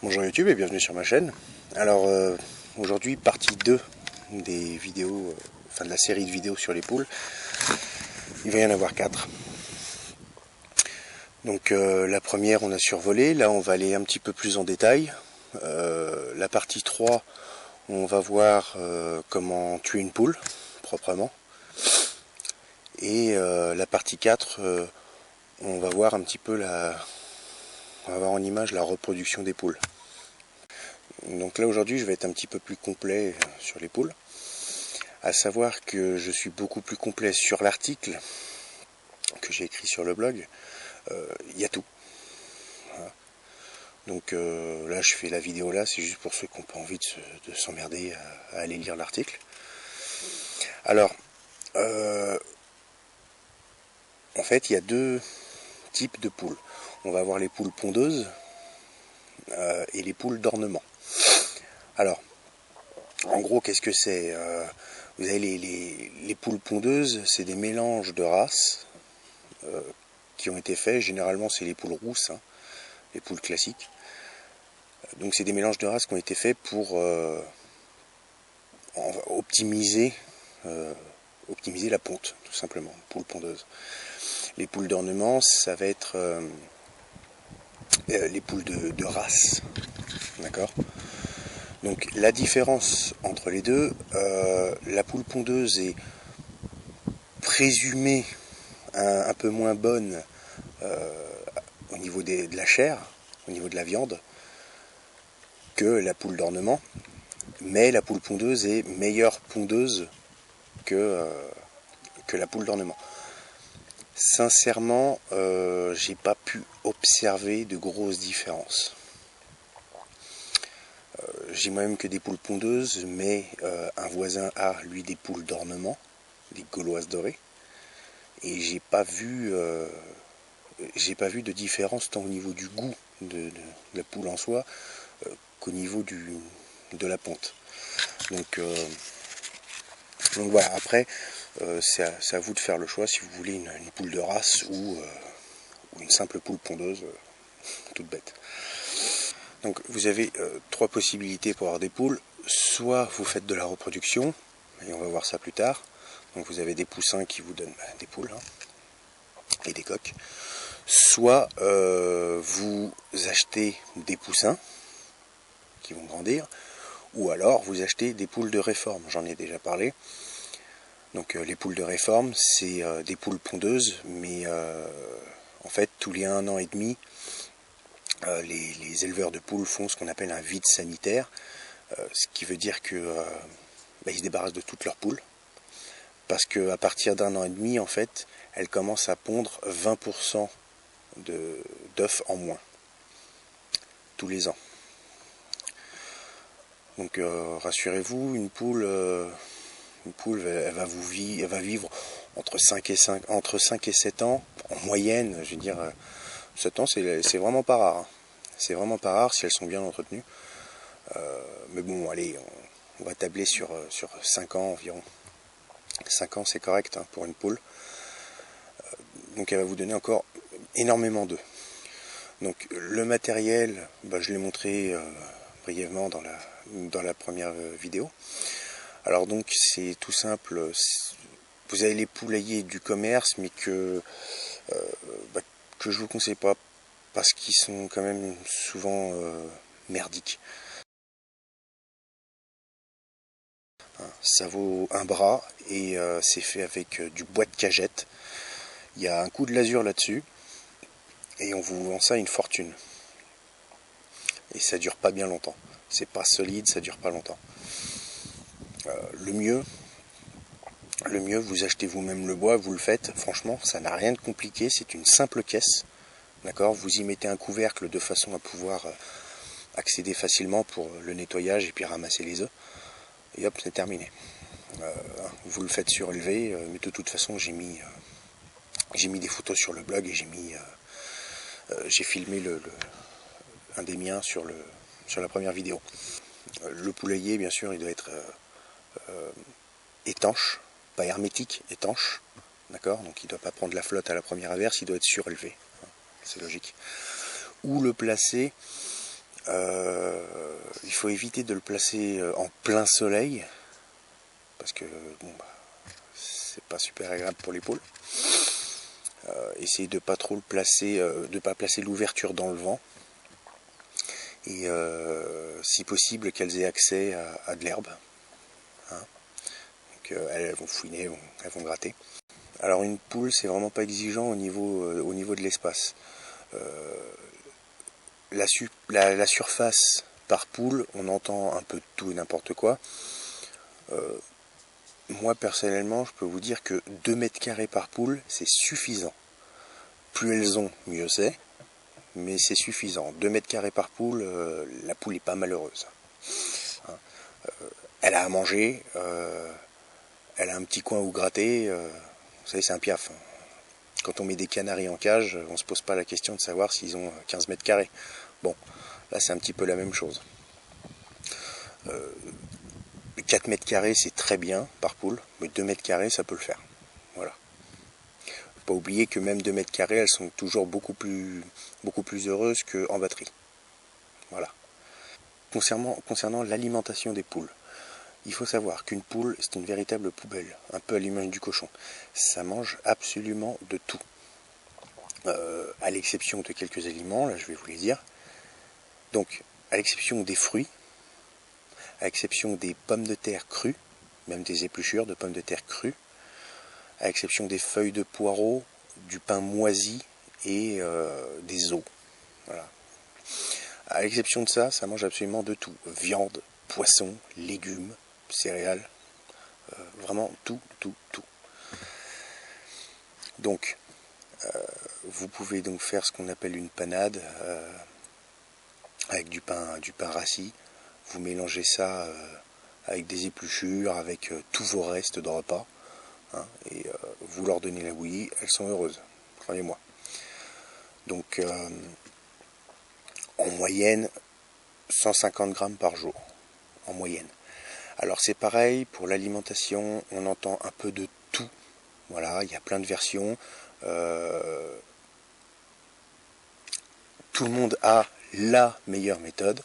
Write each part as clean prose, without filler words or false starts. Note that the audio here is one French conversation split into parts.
Bonjour YouTube et bienvenue sur ma chaîne. Alors aujourd'hui partie 2 des vidéos, de la série de vidéos sur les poules. Il va y en avoir 4. Donc la première on a survolé, là on va aller un petit peu plus en détail. La partie 3 on va voir comment tuer une poule proprement. Et la partie 4 on va voir un petit peu on va voir en image la reproduction des poules. Donc là aujourd'hui je vais être un petit peu plus complet sur les poules, à savoir que je suis beaucoup plus complet sur l'article que j'ai écrit sur le blog. Il y a tout. Voilà. Donc là je fais la vidéo là, c'est juste pour ceux qui n'ont pas envie de s'emmerder à aller lire l'article. Alors en fait il y a deux types de poules. On va avoir les poules pondeuses et les poules d'ornement. Alors en gros qu'est-ce que c'est? Vous avez les poules pondeuses, c'est des mélanges de races qui ont été faits. Généralement c'est les poules rousses, hein, les poules classiques. Donc c'est des mélanges de races qui ont été faits pour optimiser la ponte, tout simplement, poule pondeuse. Les poules d'ornement, ça va être les poules de race, d'accord. Donc la différence entre les deux, la poule pondeuse est présumée un peu moins bonne au niveau de la chair, au niveau de la viande, que la poule d'ornement, mais la poule pondeuse est meilleure pondeuse que la poule d'ornement. Sincèrement, j'ai pas pu observer de grosses différences. J'ai moi-même que des poules pondeuses, mais un voisin a lui des poules d'ornement, des gauloises dorées, et j'ai pas vu de différence tant au niveau du goût de la poule en soi qu'au niveau de la ponte. Donc voilà, après c'est à vous de faire le choix si vous voulez une poule de race ou une simple poule pondeuse toute bête. Donc vous avez trois possibilités pour avoir des poules. Soit vous faites de la reproduction, et on va voir ça plus tard. Donc vous avez des poussins qui vous donnent des poules, hein, et des coques. Soit vous achetez des poussins qui vont grandir, ou alors vous achetez des poules de réforme, j'en ai déjà parlé. Donc les poules de réforme, c'est des poules pondeuses, mais en fait tous les 1 an et demi, les éleveurs de poules font ce qu'on appelle un vide sanitaire, ce qui veut dire que ils se débarrassent de toutes leurs poules, parce qu'à partir d'1 an et demi, en fait, elles commencent à pondre 20% d'œufs en moins, tous les ans. Donc rassurez-vous, une poule elle va vivre entre 5 et 7 ans, en moyenne, je veux dire, 7 ans c'est vraiment pas rare. Hein. C'est vraiment pas rare si elles sont bien entretenues. Mais bon, allez, on va tabler sur 5 ans environ. 5 ans c'est correct, hein, pour une poule. Donc elle va vous donner encore énormément d'œufs. Donc le matériel, je l'ai montré brièvement dans la première vidéo. Alors donc c'est tout simple, vous avez les poulaillers du commerce, mais que je vous conseille pas, parce qu'ils sont quand même souvent merdiques. Ça vaut un bras et c'est fait avec du bois de cagette. Il y a un coup de lasure là-dessus et on vous vend ça à une fortune. Et ça dure pas bien longtemps. C'est pas solide, ça dure pas longtemps. Le mieux, vous achetez vous-même le bois, vous le faites. Franchement, ça n'a rien de compliqué, c'est une simple caisse. D'accord, vous y mettez un couvercle de façon à pouvoir accéder facilement pour le nettoyage et puis ramasser les œufs. Et hop, c'est terminé. Vous le faites surélever, mais de toute façon j'ai mis des photos sur le blog et j'ai filmé un des miens sur la première vidéo. Le poulailler, bien sûr, il doit être étanche, pas hermétique, étanche, d'accord. Donc il ne doit pas prendre la flotte à la première averse, il doit être surélevé, c'est logique. Ou le placer Il faut éviter de le placer en plein soleil, parce que bon, bah, c'est pas super agréable pour les poules. Essayez de pas trop le placer, de pas placer l'ouverture dans le vent, et si possible qu'elles aient accès à de l'herbe. Hein. Donc elles vont fouiner, elles vont gratter. Alors une poule, c'est vraiment pas exigeant au niveau de l'espace. La surface par poule, on entend un peu de tout et n'importe quoi. Moi personnellement, je peux vous dire que 2 mètres carrés par poule, c'est suffisant. Plus elles ont, mieux c'est, mais c'est suffisant. 2 mètres carrés par poule, la poule n'est pas malheureuse. Hein. Elle a à manger, elle a un petit coin où gratter, vous savez, c'est un piaf. Quand on met des canaris en cage, on ne se pose pas la question de savoir s'ils ont 15 mètres carrés. Bon, là c'est un petit peu la même chose. 4 mètres carrés c'est très bien par poule, mais 2 mètres carrés ça peut le faire. Voilà. Faut pas oublier que même 2 mètres carrés, elles sont toujours beaucoup plus heureuses qu'en batterie. Voilà. Concernant l'alimentation des poules, il faut savoir qu'une poule, c'est une véritable poubelle, un peu à l'image du cochon. Ça mange absolument de tout. À l'exception de quelques aliments, là je vais vous les dire. Donc, à l'exception des fruits, à l'exception des pommes de terre crues, même des épluchures de pommes de terre crues, à l'exception des feuilles de poireaux, du pain moisi et des os. Voilà. À l'exception de ça, ça mange absolument de tout. Viande, poisson, légumes, céréales, vraiment tout, tout, tout. Donc, vous pouvez donc faire ce qu'on appelle une panade avec du pain rassis. Vous mélangez ça avec des épluchures, avec tous vos restes de repas, hein, et vous leur donnez la bouillie, elles sont heureuses, croyez-moi. Donc, en moyenne, 150 grammes par jour, en moyenne. Alors c'est pareil, pour l'alimentation, on entend un peu de tout. Voilà, il y a plein de versions. Tout le monde a la meilleure méthode.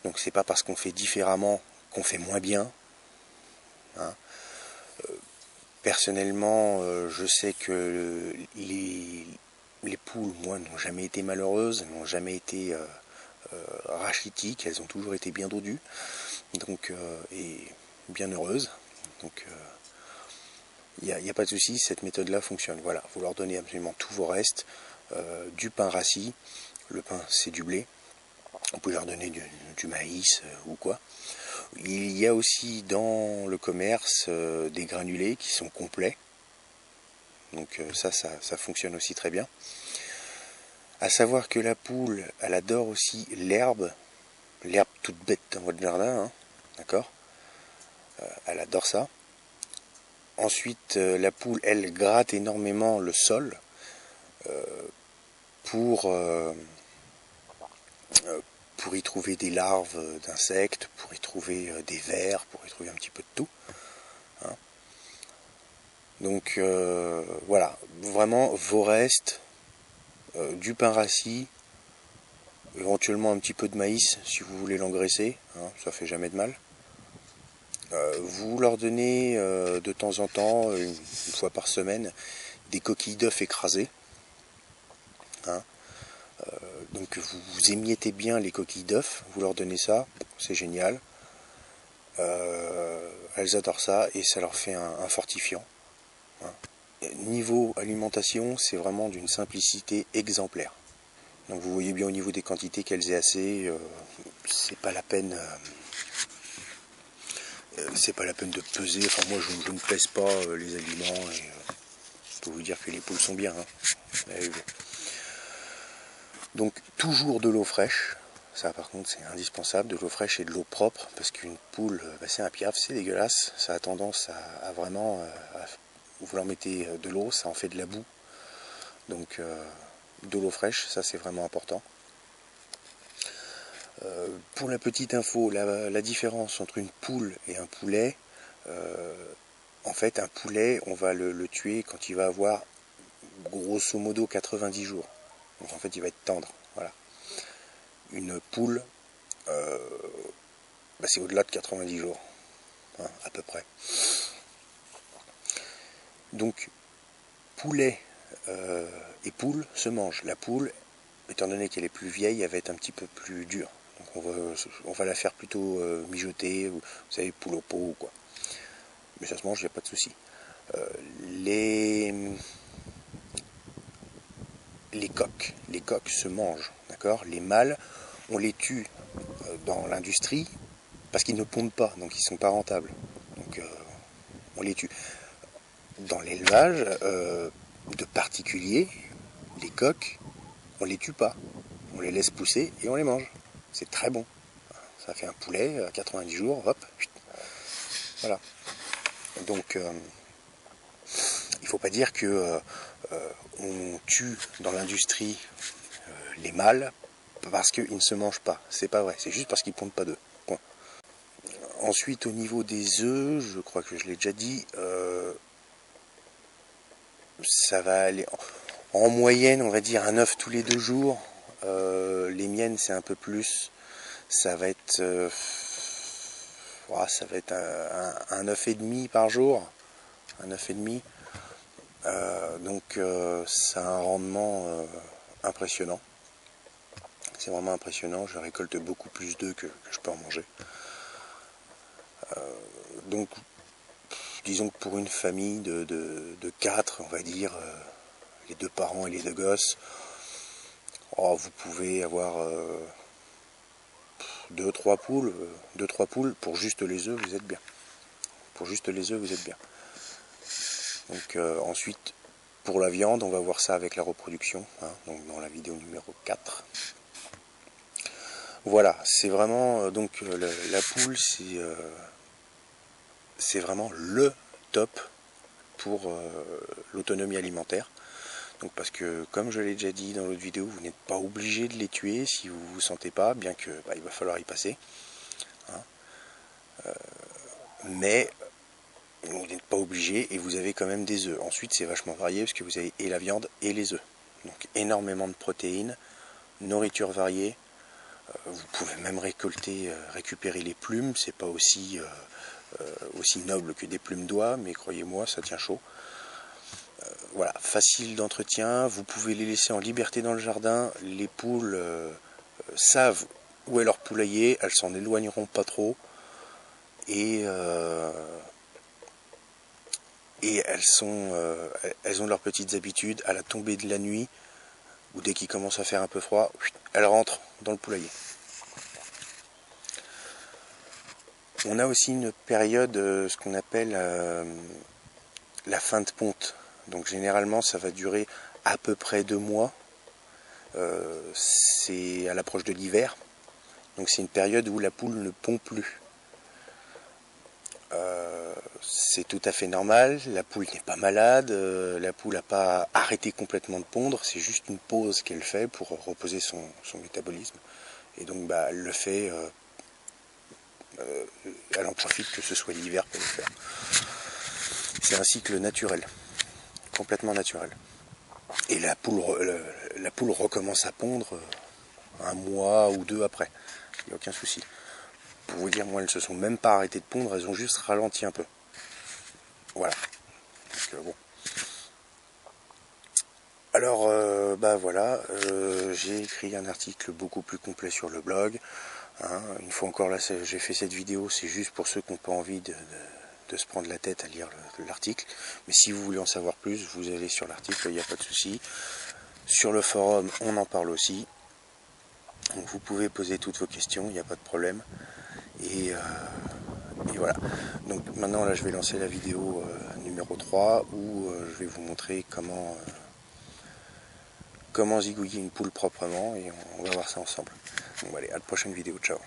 Donc c'est pas parce qu'on fait différemment qu'on fait moins bien. Hein. Personnellement, je sais que les poules, moi, n'ont jamais été malheureuses, n'ont jamais été rachitiques, elles ont toujours été bien dodues, donc et bien heureuses. Donc il n'y a pas de souci, cette méthode-là fonctionne. Voilà, vous leur donnez absolument tous vos restes, du pain rassis, le pain c'est du blé, on peut leur donner du maïs ou quoi. Il y a aussi dans le commerce des granulés qui sont complets, donc ça fonctionne aussi très bien. À savoir que la poule, elle adore aussi l'herbe toute bête dans votre jardin, hein, d'accord, elle adore ça. Ensuite, la poule, elle gratte énormément le sol pour y trouver des larves d'insectes, pour y trouver des vers, pour y trouver un petit peu de tout. Hein. Donc voilà, vraiment vos restes, du pain rassis, éventuellement un petit peu de maïs si vous voulez l'engraisser, hein, ça fait jamais de mal. Vous leur donnez de temps en temps, une fois par semaine, des coquilles d'œufs écrasées. Hein. Donc vous émiettez bien les coquilles d'œufs, vous leur donnez ça, c'est génial. Elles adorent ça et ça leur fait un fortifiant. Hein. Niveau alimentation, c'est vraiment d'une simplicité exemplaire. Donc vous voyez bien au niveau des quantités qu'elles aient assez, c'est pas la peine de peser. Enfin moi je ne pèse pas les aliments et je peux vous dire que les poules sont bien. Hein. Donc toujours de l'eau fraîche, ça par contre c'est indispensable, de l'eau fraîche et de l'eau propre, parce qu'une poule, c'est un piaf, c'est dégueulasse, ça a tendance à vraiment, vous leur mettez de l'eau, ça en fait de la boue, donc de l'eau fraîche, ça c'est vraiment important. Pour la petite info, la différence entre une poule et un poulet, en fait un poulet on va le tuer quand il va avoir grosso modo 90 jours, donc en fait il va être tendre, voilà. Une poule, c'est au-delà de 90 jours, hein, à peu près. Donc, poulet et poule se mangent. La poule, étant donné qu'elle est plus vieille, elle va être un petit peu plus dure. Donc on va la faire plutôt mijoter, vous savez, poule au pot ou quoi. Mais ça se mange, il n'y a pas de souci. Les coqs se mangent, d'accord. Les mâles, on les tue dans l'industrie parce qu'ils ne pondent pas, donc ils ne sont pas rentables. Donc on les tue. Dans l'élevage de particuliers, les coqs, on les tue pas. On les laisse pousser et on les mange. C'est très bon. Ça fait un poulet à 90 jours, hop, voilà. Donc il ne faut pas dire que on tue dans l'industrie les mâles parce qu'ils ne se mangent pas. C'est pas vrai, c'est juste parce qu'ils ne pondent pas d'œufs. Point. Ensuite, au niveau des œufs, je crois que je l'ai déjà dit, ça va aller en moyenne, on va dire un œuf tous les 2 jours. Les miennes, c'est un peu plus. Ça va être un œuf et demi par jour. Un œuf et demi. Donc ça a un rendement impressionnant. C'est vraiment impressionnant. Je récolte beaucoup plus d'œufs que je peux en manger. Donc disons que pour une famille de 4, on va dire, les 2 parents et les 2 gosses, vous pouvez avoir 2-3 poules, pour juste les œufs, vous êtes bien. Pour juste les œufs, vous êtes bien. Donc ensuite, pour la viande, on va voir ça avec la reproduction, hein, donc dans la vidéo numéro 4. Voilà, c'est vraiment, donc la poule, c'est vraiment le top pour l'autonomie alimentaire. Donc parce que, comme je l'ai déjà dit dans l'autre vidéo, vous n'êtes pas obligé de les tuer si vous ne vous sentez pas, bien que il va falloir y passer. Hein. Mais vous n'êtes pas obligé et vous avez quand même des œufs. Ensuite, c'est vachement varié parce que vous avez et la viande et les œufs. Donc énormément de protéines, nourriture variée. Vous pouvez même récupérer les plumes. C'est pas aussi noble que des plumes d'oie, mais croyez-moi, ça tient chaud. Voilà, facile d'entretien. Vous pouvez les laisser en liberté dans le jardin. Les poules savent où est leur poulailler. Elles s'en éloigneront pas trop. Et elles ont leurs petites habitudes. À la tombée de la nuit, ou dès qu'il commence à faire un peu froid, elles rentrent dans le poulailler. On a aussi une période, ce qu'on appelle la fin de ponte. Donc généralement, ça va durer à peu près 2 mois. C'est à l'approche de l'hiver. Donc c'est une période où la poule ne pond plus. C'est tout à fait normal, la poule n'est pas malade, la poule n'a pas arrêté complètement de pondre, c'est juste une pause qu'elle fait pour reposer son métabolisme. Et donc elle le fait, elle en profite que ce soit l'hiver pour le faire. C'est un cycle naturel, complètement naturel. Et la poule recommence à pondre 1 mois ou 2 après, il n'y a aucun souci. Pour vous dire, moi, elles ne se sont même pas arrêtées de pondre, elles ont juste ralenti un peu. Voilà. Donc, bon. Alors, voilà, j'ai écrit un article beaucoup plus complet sur le blog. Hein. Une fois encore, là, j'ai fait cette vidéo, c'est juste pour ceux qui n'ont pas envie de se prendre la tête à lire l'article. Mais si vous voulez en savoir plus, vous allez sur l'article, il n'y a pas de souci. Sur le forum, on en parle aussi. Donc, vous pouvez poser toutes vos questions, il n'y a pas de problème. Et voilà. Donc maintenant, là, je vais lancer la vidéo numéro 3 où je vais vous montrer comment zigouiller une poule proprement et on va voir ça ensemble. Donc allez, à la prochaine vidéo, ciao.